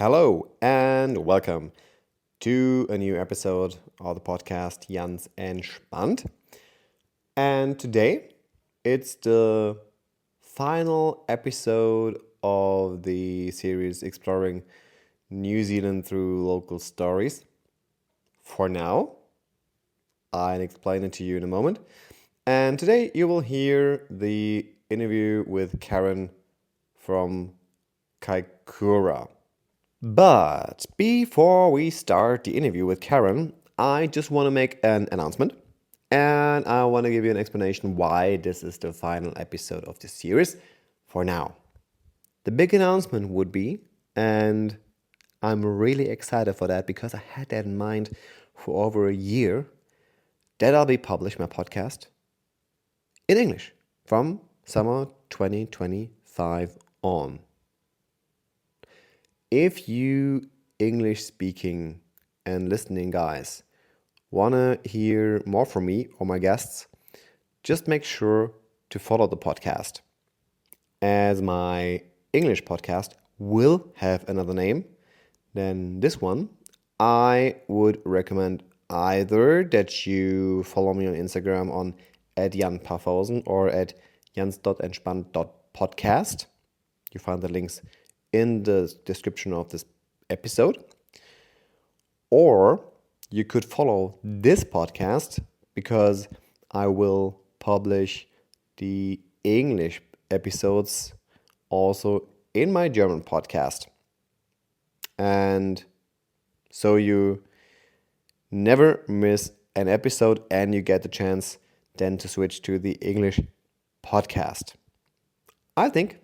Hello and welcome to a new episode of the podcast Ganz Entspannt. And today it's the final episode of the series exploring New Zealand through local stories. For now, I'll explain it to you in a moment. And today you will hear the interview with Karen from Kaikoura. But before we start the interview with Karen, I just want to make an announcement. And I want to give you an explanation why this is the final episode of this series for now. The big announcement would be, and I'm really excited for that because I had that in mind for over a year, that I'll be publishing my podcast in English from summer 2025 on. If you English speaking and listening guys want to hear more from me or my guests, just make sure to follow the podcast. As my English podcast will have another name than this one, I would recommend either that you follow me on Instagram on @janpafausen or at jans.entspannt.podcast. You find the links in the description of this episode. Or you could follow this podcast because I will publish the English episodes also in my German podcast. And so you never miss an episode and you get the chance then to switch to the English podcast. I think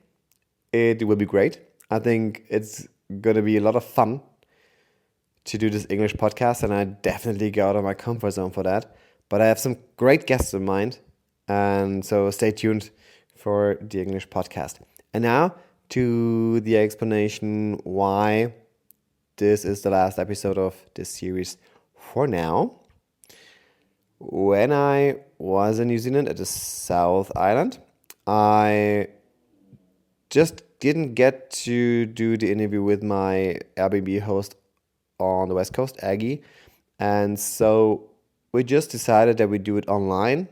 it will be great. I think it's going to be a lot of fun to do this English podcast, and I definitely go out of my comfort zone for that. But I have some great guests in mind, and so stay tuned for the English podcast. And now to the explanation why this is the last episode of this series for now. When I was in New Zealand at the South Island, I just didn't get to do the interview with my Airbnb host on the West Coast, Aggie. And so we just decided that we do it online,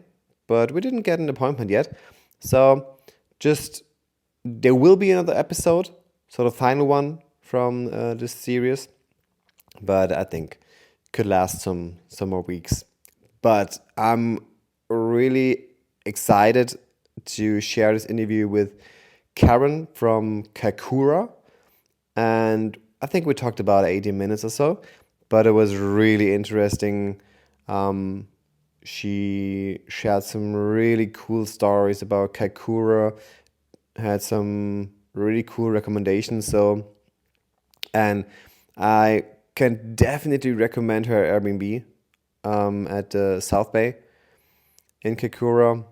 but we didn't get an appointment yet. So there will be another episode, so the final one from this series. But I think it could last some more weeks. But I'm really excited to share this interview with Karen from Kaikoura, and I think we talked about 18 minutes or so, but it was really interesting. She shared some really cool stories about Kaikoura, had some really cool recommendations. And I can definitely recommend her Airbnb at the South Bay in Kaikoura.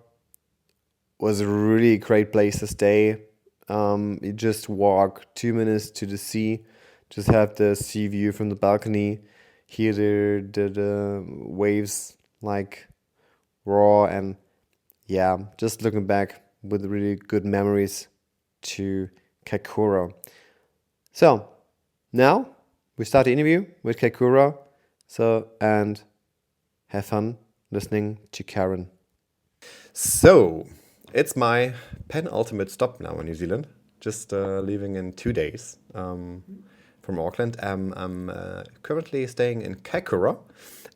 Was a really great place to stay. You just walk 2 minutes to the sea, just have the sea view from the balcony, hear the waves like roar, and yeah, just looking back with really good memories to Kaikoura. So now we start the interview with Kaikoura. And have fun listening to Karen. So it's my penultimate stop now in New Zealand. Just leaving in 2 days from Auckland. I'm currently staying in Kaikoura,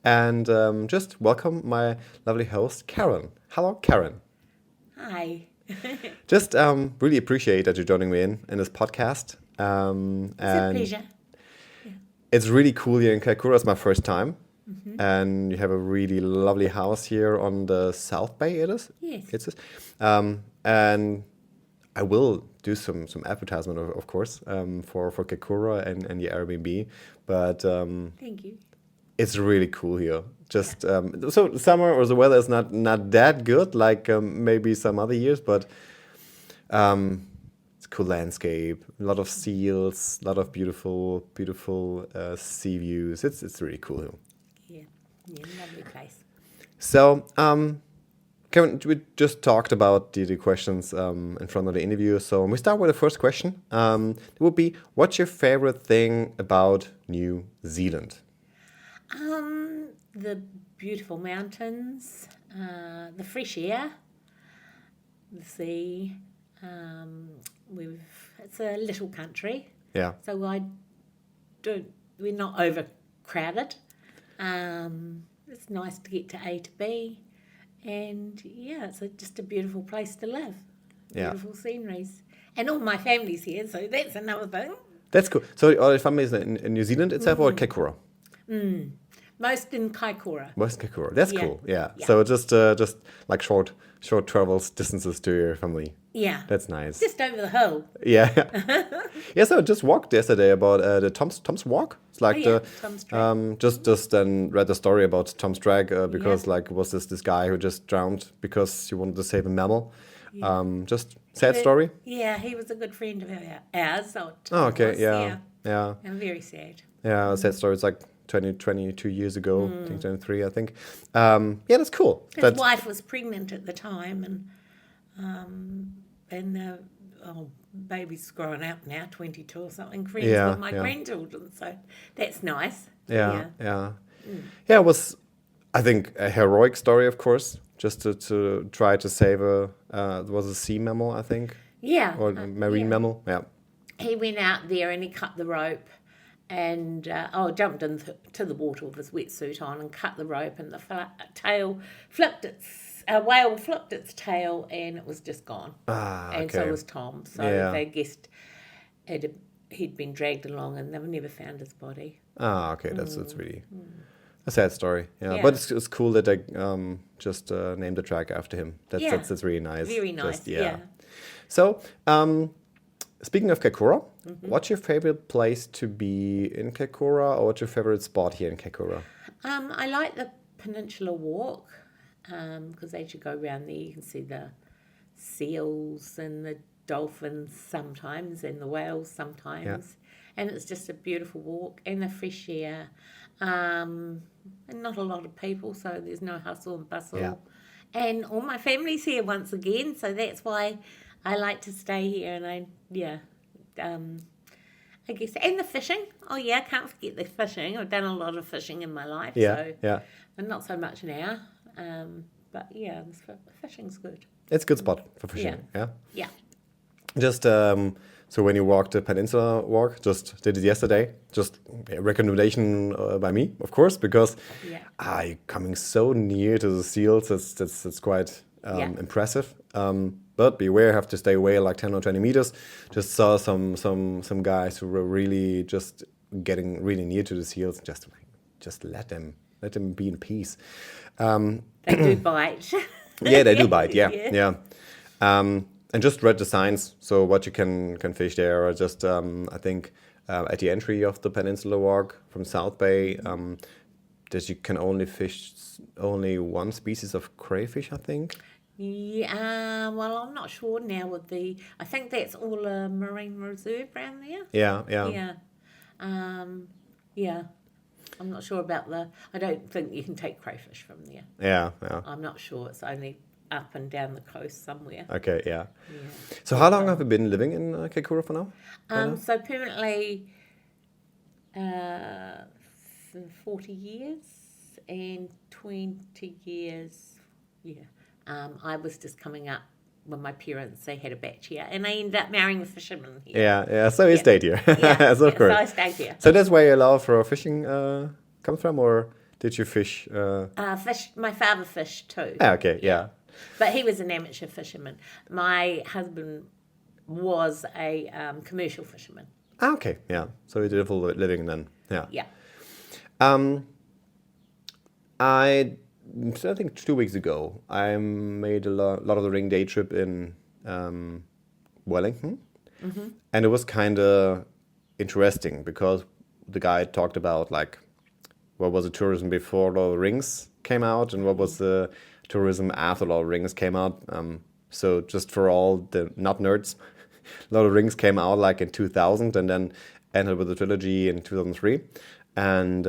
and just welcome my lovely host, Karen. Hello, Karen. Hi. Just really appreciate that you're joining me in this podcast. It's a pleasure. It's really cool here in Kaikoura. It's my first time. And you have a really lovely house here on the South Bay, it is? Yes. It's and I will do some advertisement, of course, for Kaikoura and the Airbnb. But Thank you. it's really cool here. Just so summer or the weather is not that good like maybe some other years, but it's a cool landscape, a lot of seals, a lot of beautiful sea views. It's really cool here. Yeah, lovely place. So, Karen, we just talked about the questions in front of the interview. So we start with the first question. It would be, what's your favorite thing about New Zealand? The beautiful mountains, the fresh air, the sea. It's a little country, Yeah. so we're not overcrowded. It's nice to get to A to B, and it's just a beautiful place to live. Yeah. Beautiful sceneries, and all my family's here, so that's another thing. That's cool. So all your family is in New Zealand itself or Kaikoura? Most in Kaikoura. West Kaikoura. That's Yeah. cool. Yeah. Yeah. So just like short travels distances to your family. Yeah, That's nice. just over the hill. Yeah. Yeah. So I just walked yesterday about the Tom's Walk. It's like Tom's Track. just then read the story about Tom's Drag because like was this guy who just drowned because he wanted to save a mammal. Just sad story. Yeah, he was a good friend of ours. So Oh, okay. was, Yeah. and very sad. Yeah. Sad story. It's like 22 years ago. I think 23. I think. Yeah, that's cool. His wife was pregnant at the time, and the baby's grown up now, 22 or something. Friends with my grandchildren, so that's nice. Yeah. Yeah. It was, I think, a heroic story, of course, just to try to save it was a sea mammal, I think, Yeah. or a marine mammal. Yeah. He went out there and he cut the rope and jumped into the water with his wetsuit on and cut the rope, and the whale flipped its tail and it was just gone. And so was Tom. So they guessed he'd been dragged along and they've never found his body. Okay, that's really a sad story. Yeah, Yeah. but it's cool that they just named the track after him. That's really nice. Very nice. Just, So, speaking of Kaikoura, what's your favorite place to be in Kaikoura, or what's your favorite spot here in Kaikoura? I like the Peninsula Walk because as you go around there you can see the seals and the dolphins sometimes and the whales sometimes. And it's just a beautiful walk and the fresh air. And not a lot of people, so there's no hustle and bustle. Yeah. And all my family's here once again, so that's why I like to stay here. And I guess, and the fishing. Oh yeah, I can't forget the fishing. I've done a lot of fishing in my life, Yeah. and not so much now. But yeah, fishing's good. It's a good spot for fishing. Yeah. Yeah. Just so when you walked the Peninsula Walk, just did it yesterday. Just a recommendation by me, of course, because you're coming so near to the seals. That's quite impressive. But beware, have to stay away like 10 or 20 meters. Just saw some guys who were really just getting really near to the seals. Just let them be in peace. They do bite. Yeah, they do bite. Yeah. And just read the signs, so what you can fish there. Or just I think at the entry of the Peninsula Walk from South Bay, that you can only fish one species of crayfish, I think. Yeah, well, I'm not sure now with I think that's all a marine reserve around there. Yeah. Yeah. I'm not sure about I don't think you can take crayfish from there. Yeah. I'm not sure. It's only up and down the coast somewhere. Okay, yeah. So how long have you been living in Kaikoura for now? So permanently 40 years and 20 years, I was just coming up when my parents, they had a batch here, and I ended up marrying a fisherman here. Yeah. So you stayed here. Yeah, so of course. So I stayed here. So that's where your love for fishing comes from, or did you fish? My father fished too. Okay, yeah. But he was an amateur fisherman. My husband was a commercial fisherman. Okay, yeah. So you did a full living then. Yeah. Yeah. I think 2 weeks ago, I made a lot of the ring day trip in Wellington. Mm-hmm. And it was kind of interesting because the guy talked about like what was the tourism before the rings came out and what was the tourism after Lord of the Rings came out. So just for all the not nerds, Lord of the Rings came out like in 2000 and then ended with the trilogy in 2003. And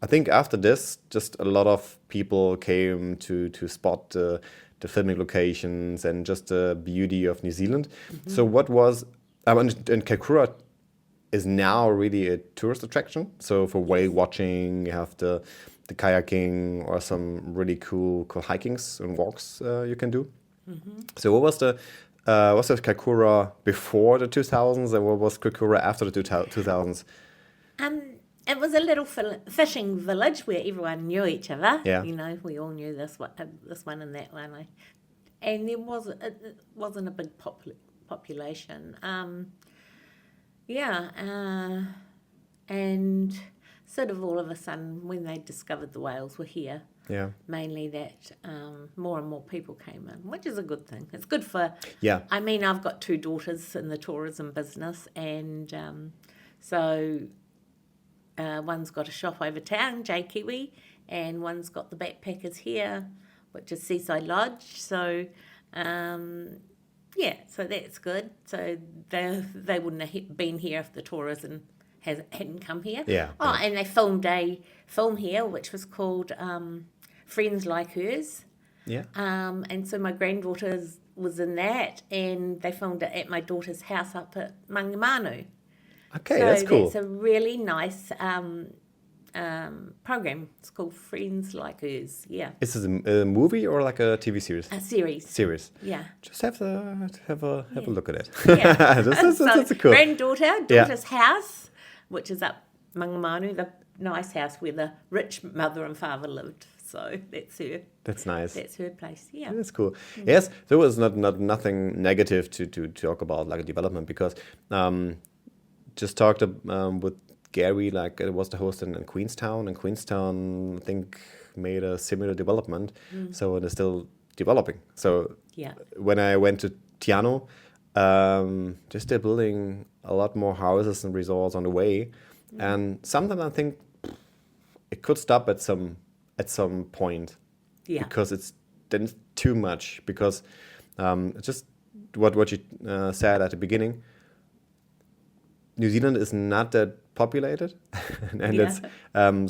I think after this, just a lot of people came to spot the filming locations and just the beauty of New Zealand. So what was, and Kaikoura is now really a tourist attraction. So for whale watching, you have the kayaking or some really cool hikings and walks you can do. So what was the Kaikoura before the 2000s, and what was Kaikoura after the 2000s? It was a little fishing village where everyone knew each other. Yeah. You know, we all knew this one and that one. And there wasn't a big population. And sort of all of a sudden, when they discovered the whales were here, mainly that more and more people came in, which is a good thing. It's good for... Yeah. I mean, I've got 2 daughters in the tourism business, and so one's got a shop over town, J Kiwi, and one's got the backpackers here, which is Seaside Lodge. So, so that's good. So they wouldn't have been here if the tourism hadn't come here. Yeah. Oh, and they filmed a film here, which was called Friends Like Hers. Yeah. And so my granddaughter was in that, and they filmed it at my daughter's house up at Mangamanu. Okay, So that's cool. that's a really nice program. It's called Friends Like Hers. Yeah. Is this a movie or like a TV series? A series. Series. Yeah. Just have a look at it. Yeah. That's a cool. Daughter's house, which is up Mangamanu, the nice house where the rich mother and father lived. So that's her. That's nice. That's her place. Yeah. That's cool. Yes, there was nothing negative to talk about like a development, because just talked with Gary, like it was the host in Queenstown, and Queenstown I think made a similar development, so it is still developing. So when I went to Tiano, just they're building a lot more houses and resorts on the way, and sometimes I think it could stop at some point, because it's then too much, because just what you said at the beginning. New Zealand is not that populated, and it's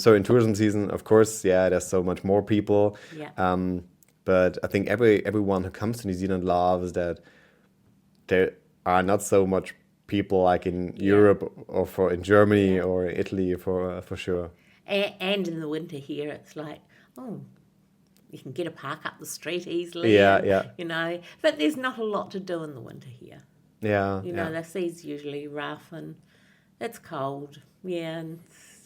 so in tourism season, of course, there's so much more people. But I think everyone who comes to New Zealand loves that there are not so much people like in Europe or in Germany or Italy for sure. And in the winter here, it's like, you can get a park up the street easily. You know, but there's not a lot to do in the winter here. You know, the sea's usually rough and it's cold. And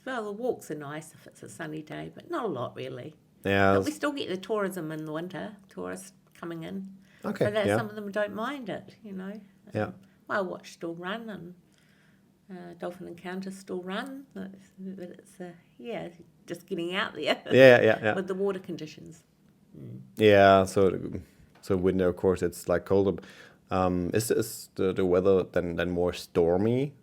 the walks are nice if it's a sunny day, but not a lot really. But we still get the tourism in the winter, tourists coming in. Okay. So that some of them don't mind it, you know. Whale watch still run, and dolphin encounters still run. But it's just getting out there. With the water conditions. So winter, of course, it's like colder. Is the weather then more stormy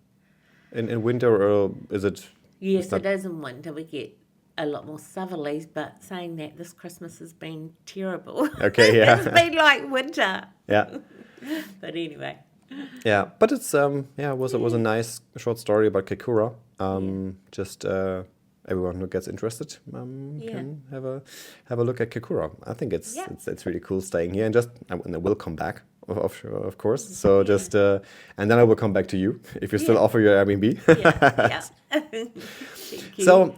in winter, or is it? Yes, it is in winter. We get a lot more southerlies, but saying that, this Christmas has been terrible. Okay, It's been like winter. Yeah. But anyway. Yeah, but it's it was a nice short story about Kaikoura. Just everyone who gets interested can have a look at Kaikoura. I think it's really cool staying here, and I will come back, of course. So just and then I will come back to you if you still offer your Airbnb. Thank you. So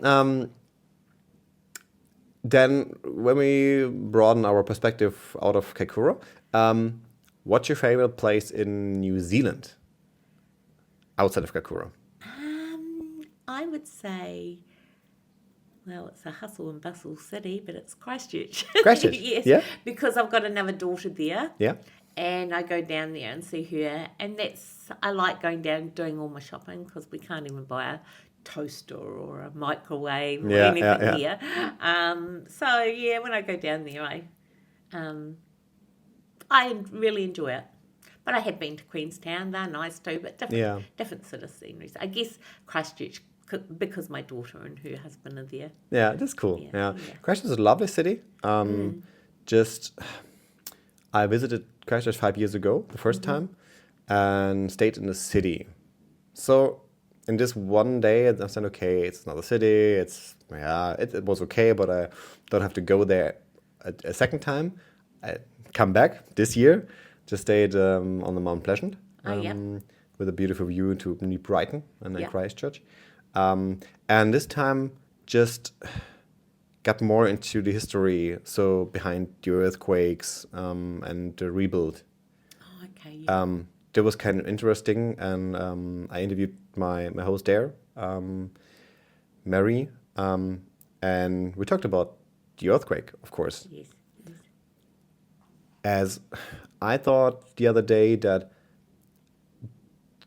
then when we broaden our perspective out of Kaikoura, what's your favorite place in New Zealand outside of Kaikoura? I would say, well, it's a hustle and bustle city, but it's Christchurch. Christchurch? Yes. Yeah. Because I've got another daughter there. Yeah. And I go down there and see her. And I like going down doing all my shopping, because we can't even buy a toaster or a microwave or anything here. So, when I go down there, I really enjoy it. But I have been to Queenstown. They're nice too, but different sort of sceneries. I guess Christchurch, because my daughter and her husband are there. Yeah, that's cool. Christchurch is a lovely city. I visited Christchurch 5 years ago, the first time, and stayed in the city. So in this one day, I said, okay, it's another city. It was okay, but I don't have to go there a second time. I come back this year. Just stayed on the Mount Pleasant with a beautiful view to New Brighton and then Christchurch. And this time just got more into the history, so behind the earthquakes and the rebuild. Oh, okay. Yeah. That was kind of interesting, and I interviewed my host there, Mary, and we talked about the earthquake, of course. Yes. As I thought the other day that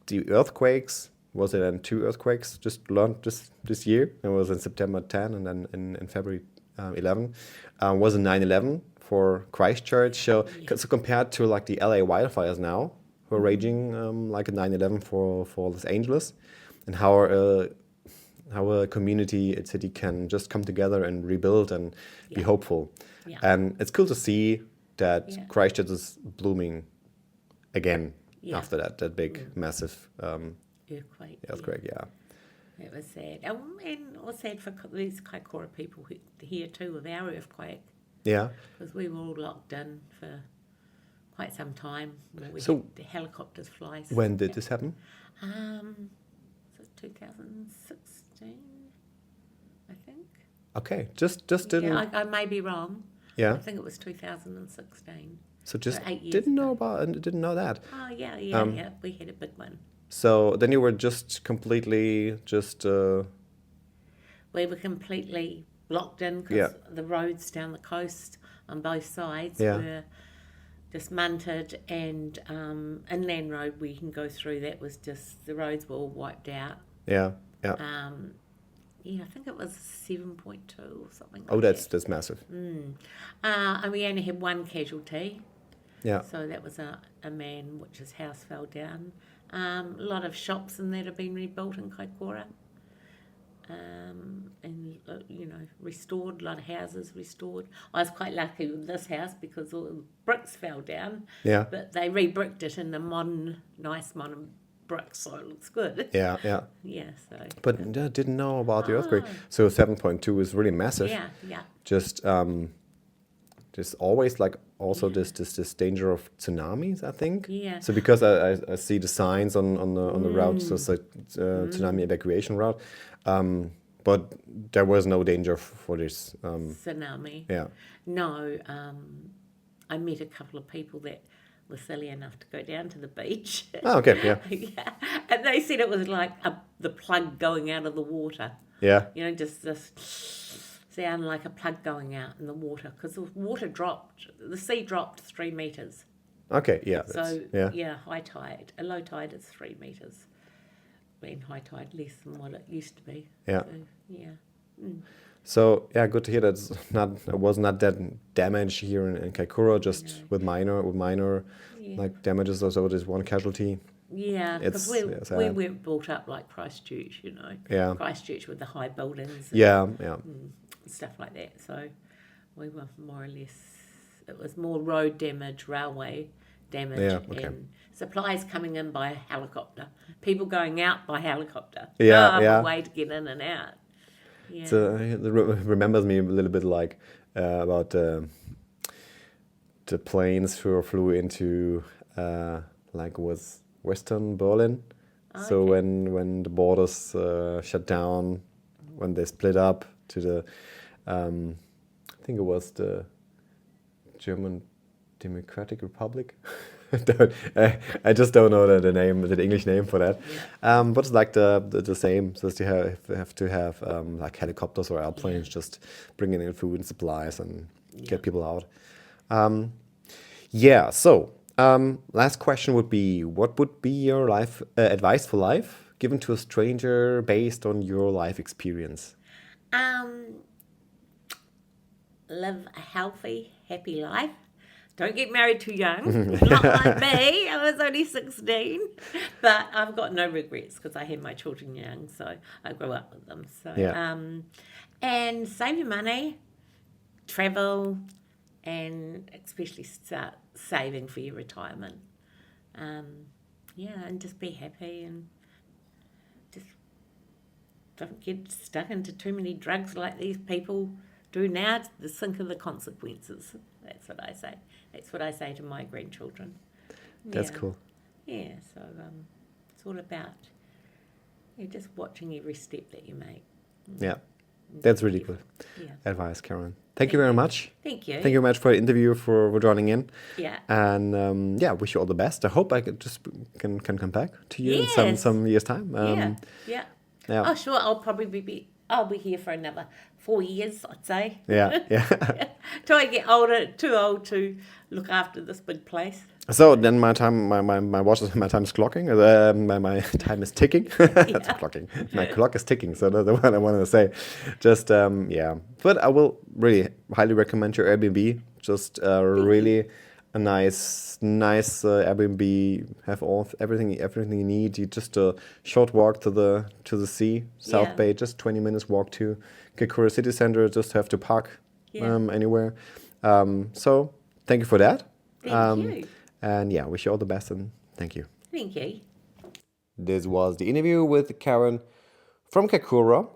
the earthquakes, was it then 2 earthquakes just learned this year? It was in September 10 and then in February 11. Was a 9/11 for Christchurch. So compared to like the LA wildfires now, who are raging like a 9/11 for Los Angeles, and how a community, a city can just come together and rebuild and be hopeful. Yeah. And it's cool to see that Christchurch is blooming again after that big, massive earthquake. Yeah. It was sad. And it was sad for these Kaikoura people here too with our earthquake. Yeah. Because we were all locked in for quite some time. We So had the helicopters fly. When did this happen? So 2016, I think. Okay, just didn't. Yeah, I may be wrong. Yeah. I think it was 2016. So just 8 years didn't know ago. about and didn't know that. Oh yeah. We had a big one. So then you were just completely We were completely locked in because the roads down the coast on both sides were dismantled, and inland road we can go through, that was just, the roads were all wiped out. Yeah. I think it was 7.2 or something like Oh, that. that's massive. And we only had one casualty. Yeah. So that was a man which his house fell down. A lot of shops and that have been rebuilt in Kaikoura. And restored, a lot of houses restored. I was quite lucky with this house because all the bricks fell down. Yeah. But they re-bricked it in the nice modern bricks, so it looks good. Yeah. Yeah, so. But didn't know about the earthquake. So 7.2 is really massive. Yeah. Just always like also this danger of tsunamis, I think. Yeah. So because I see the signs on the route, so it's like tsunami evacuation route, but there was no danger for this. Tsunami. Yeah. No, I met a couple of people that were silly enough to go down to the beach. Oh, okay, yeah. Yeah, and they said it was like the plug going out of the water. Yeah. Just this sound like a plug going out in the water, because the water dropped, the sea dropped 3 meters. Okay, yeah. So, high tide, a low tide is 3 meters. And high tide less than what it used to be. Yeah. So, yeah. So, yeah, good to hear that it was not that damage here in Kaikoura, just with minor like damages, so there's one casualty. Yeah, because we weren't built up like Christchurch, Yeah. Christchurch with the high buildings. And stuff like that. So we were more or less, it was more road damage, railway damage, and supplies coming in by helicopter, people going out by helicopter. A way to get in and out. Yeah. So it remembers me a little bit like about the planes who flew into was Western Berlin. Okay. So when the borders shut down, when they split up to the I think it was the German Democratic Republic. I just don't know the name, the English name for that. Yeah. But it's like the same. So you have to have like helicopters or airplanes just bringing in food and supplies and get people out. So last question would be: what would be your life advice for life given to a stranger based on your life experience? Live a healthy, happy life. Don't get married too young. Not like me. I was only 16. But I've got no regrets because I had my children young, so I grew up with them. So, and save your money, travel, and especially start saving for your retirement. And just be happy and just don't get stuck into too many drugs like these people do now. The sink of the consequences. That's what I say. That's what I say to my grandchildren. That's Yeah. cool. Yeah, so it's all about just watching every step that you make. Yeah, that's really good Yeah. advice, Karen. Thank you very much. Thank you. Thank you very much for the interview, for joining in. Yeah. And wish you all the best. I hope I can come back to you in Yes. some years' time. Yeah. Yeah. Oh, sure. I'll be here for another 4 years, I'd say. Yeah. Till I get older, too old to look after this big place. So then my watch is, my time is clocking. My time is ticking. It's clocking. My clock is ticking. So that's what I wanted to say. Just but I will really highly recommend your Airbnb. Just really a nice Airbnb. Have everything you need. You just a short walk to the sea, South Bay. Just 20 minutes walk to Kaikoura city center. Just have to park anywhere. So thank you for that. Thank you. And wish you all the best and thank you. Thank you. This was the interview with Karen from Kaikoura.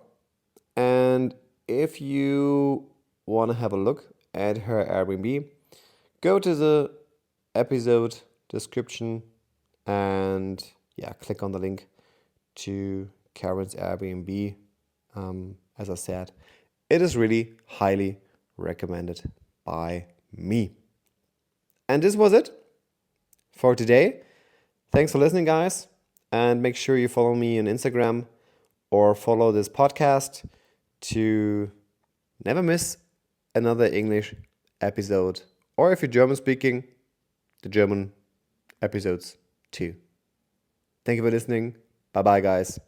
And if you want to have a look at her Airbnb, go to the episode description and click on the link to Karen's Airbnb. As I said, it is really highly recommended by me. And this was it for today. Thanks for listening, guys. And make sure you follow me on Instagram or follow this podcast to never miss another English episode. Or if you're German speaking, the German episodes too. Thank you for listening. Bye-bye, guys.